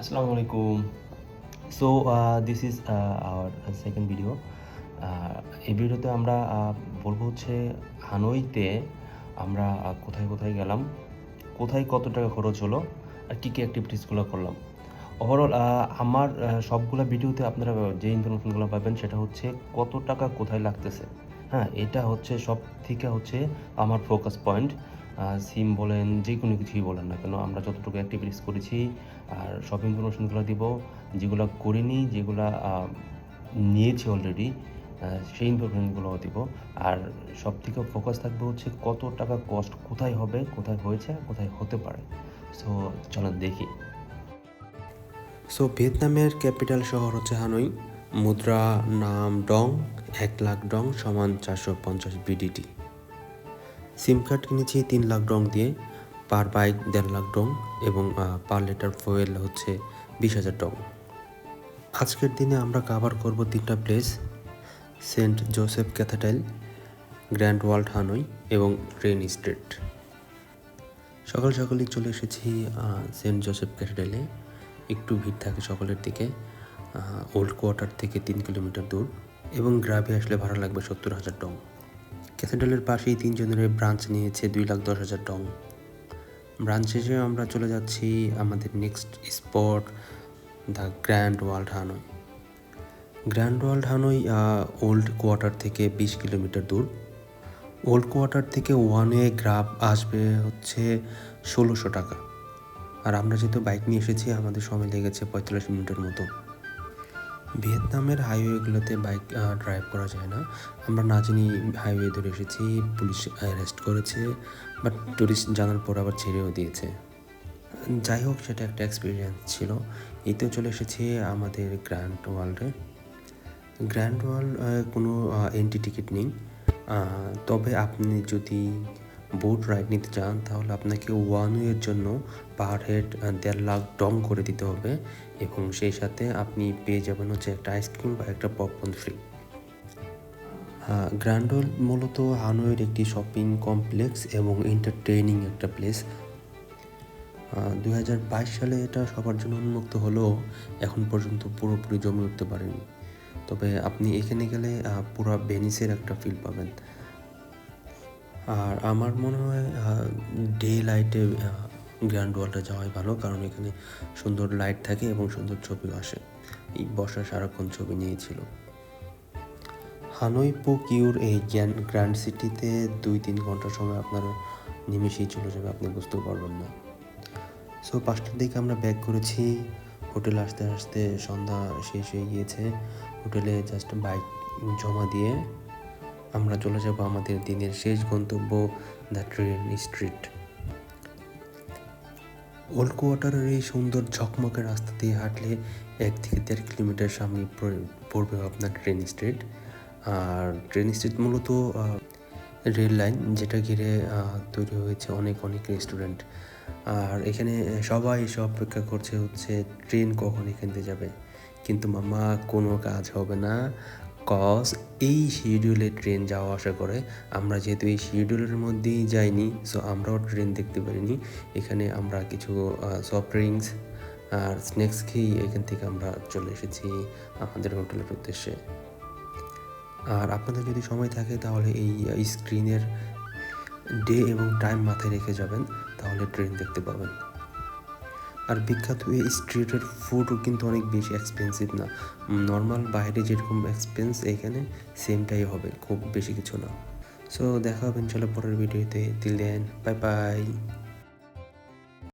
Assalamu alaikum. This is our second video. এই ভিডিওতে আমরা বলবো হচ্ছে হানইতে আমরা কোথায় কোথায় গেলাম, কোথায় কত টাকা খরচ হলো, আর কী কী অ্যাক্টিভিটিসগুলো করলাম। ওভারঅল আমার সবগুলো ভিডিওতে আপনারা যে ইনফরমেশনগুলো পাবেন সেটা হচ্ছে কত টাকা কোথায় লাগতেছে। হ্যাঁ, এটা হচ্ছে সব থেকে হচ্ছে আমার ফোকাস পয়েন্ট। সিম বলেন, যে কোনো কিছুই বলেন না কেন, আমরা যতটুকু অ্যাক্টিভিটিস করেছি আর সব ইনফরমেশনগুলো দিব, যেগুলো করিনি, যেগুলো নিয়েছি অলরেডি, সেই ইনফরমেশনগুলোও দিব। আর সব থেকে ফোকাস থাকবে হচ্ছে কত টাকা কস্ট কোথায় হবে, কোথায় হয়েছে, কোথায় হতে পারে। সো চলেন দেখি। ভিয়েতনামের ক্যাপিটাল শহর হচ্ছে হানই। মুদ্রা নাম ডং, 1,00,000 ডং সমান 450 বিডিটি। সিম কার্ড কিনেছি 3,00,000 ডং দিয়ে, পার বাইক 1,50,000 ডং এবং পার লিটার ফুয়েল হচ্ছে 20,000 ডং। আজকের দিনে আমরা কাভার করব 3টা place: Saint Joseph Cathedral, grand world Hanoi এবং ট্রেন স্ট্রিট। সকাল সকালই চলে এসেছি সেন্ট জোসেফ ক্যাথেড্রালে। একটু ভিড় থাকে সকালের দিকে। ওল্ড কোয়ার্টার থেকে 3 কিলোমিটার দূর এবং গ্রাবে আসলে ভাড়া লাগবে 70,000 ডং। ক্যাথেড্রালের পাশেই 3 জনের ব্রাঞ্চ নিয়েছে 2,10,000 ডং। ব্রাঞ্চ শেষে আমরা চলে যাচ্ছি আমাদের next spot, the grand world Hanoi. Grand world Hanoi old quarter থেকে 20 কিলোমিটার দূর। ওল্ড কোয়ার্টার থেকে ওয়ান ওয়ে গ্রাব আসবে হচ্ছে 1,600 টাকা। আর আমরা যেহেতু বাইক নিয়ে এসেছি, আমাদের সময় লেগেছে 45 মিনিটের মতো। ভিয়েতনামের হাইওয়েগুলোতে বাইক ড্রাইভ করা যায় না। আমরা না জানি হাইওয়ে ধরে এসেছি, পুলিশ অ্যারেস্ট করেছে, বাট টুরিস্ট জানার পর আবার ছেড়েও দিয়েছে। যাই হোক, সেটা একটা এক্সপিরিয়েন্স ছিল। এতেও চলে এসেছি আমাদের গ্র্যান্ড ওয়ার্ল্ডে। গ্র্যান্ড ওয়ার্ল্ড কোনো এন্ট্রি টিকিট নেই, তবে আপনি যদি বোট রাইড নিতে চান তাহলে আপনাকে ওয়ান ওয়ের জন্য পার হেড 1,50,000 ডং করে দিতে হবে এবং সেই সাথে আপনি পেয়ে যাবেন হচ্ছে একটা আইসক্রিম বা একটা পপকর্ন ফ্রি। গ্র্যান্ড ওয়ার্ল্ড মূলত হানইয়ের একটি শপিং কমপ্লেক্স এবং এন্টারটেইনিং একটা প্লেস। 2022 সালে এটা সবার জন্য উন্মুক্ত হলেও এখন পর্যন্ত পুরোপুরি জমে উঠতে পারেনি। তবে আপনি এখানে গেলে পুরো ভেনিসের একটা ফিল পাবেন। আর আমার মনে হয় ডে লাইটে গ্র্যান্ড ওয়ালটা যাওয়াই ভালো, কারণ এখানে সুন্দর লাইট থাকে এবং সুন্দর ছবিও আসে। এই বর্ষা সারাক্ষণ ছবি নিয়েছিল। হানই পো কিউর এই গ্র্যান্ড সিটিতে 2-3 ঘন্টার সময় আপনার নিমেষেই চলে যাবে, আপনি বুঝতেও পারবেন না। 5টার দিকে আমরা ব্যাক করেছি। হোটেলে আসতে আসতে সন্ধ্যা শেষ হয়ে গিয়েছে। হোটেলে জাস্ট বাইক জমা দিয়ে আমরা চলে যাব আমাদের দিনের শেষ গন্তব্য, দ্য ট্রেন স্ট্রিট। ওল্ড কোয়ার্টারের এই সুন্দর ঝকমকে রাস্তা দিয়ে হাঁটলে 1 থেকে 1.5 কিলোমিটার সামনে পড়বে আপনার ট্রেন স্ট্রিট। আর ট্রেন স্ট্রিট মূলত রেল লাইন, যেটা ঘিরে তৈরি হয়েছে অনেক অনেক রেস্টুরেন্ট। আর এখানে সবাই এসে অপেক্ষা করছে হচ্ছে ট্রেন কখন এখান থেকে যাবে। কিন্তু মামা, কোনো কাজ হবে না, কজ এই শিডিউলে ট্রেন যাওয়া আসা করে। আমরা যেহেতু এই শিডিউলের মধ্যেই যাইনি, সো আমরাও ট্রেন দেখতে পারিনি। এখানে আমরা কিছু সফট ড্রিঙ্কস আর স্ন্যাক্স খেয়ে এখান থেকে আমরা চলে এসেছি আমাদের হোটেলের উদ্দেশ্যে। আর আপনাদের যদি সময় থাকে তাহলে এই স্ক্রিনের ডে এবং টাইম মাথায় রেখে যাবেন, তাহলে ট্রেন দেখতে পাবেন। আর বিখ্যাত এই স্ট্রিটের ফুডও কিন্তু অনেক বেশি এক্সপেন্সিভ না। নর্মাল বাইরে যেরকম এক্সপেন্স এখানে সেমটাই হবে, খুব বেশি কিছু না। সো দেখা হবে ইনশাল্লাহ পরের ভিডিওতে। Till then, bye by.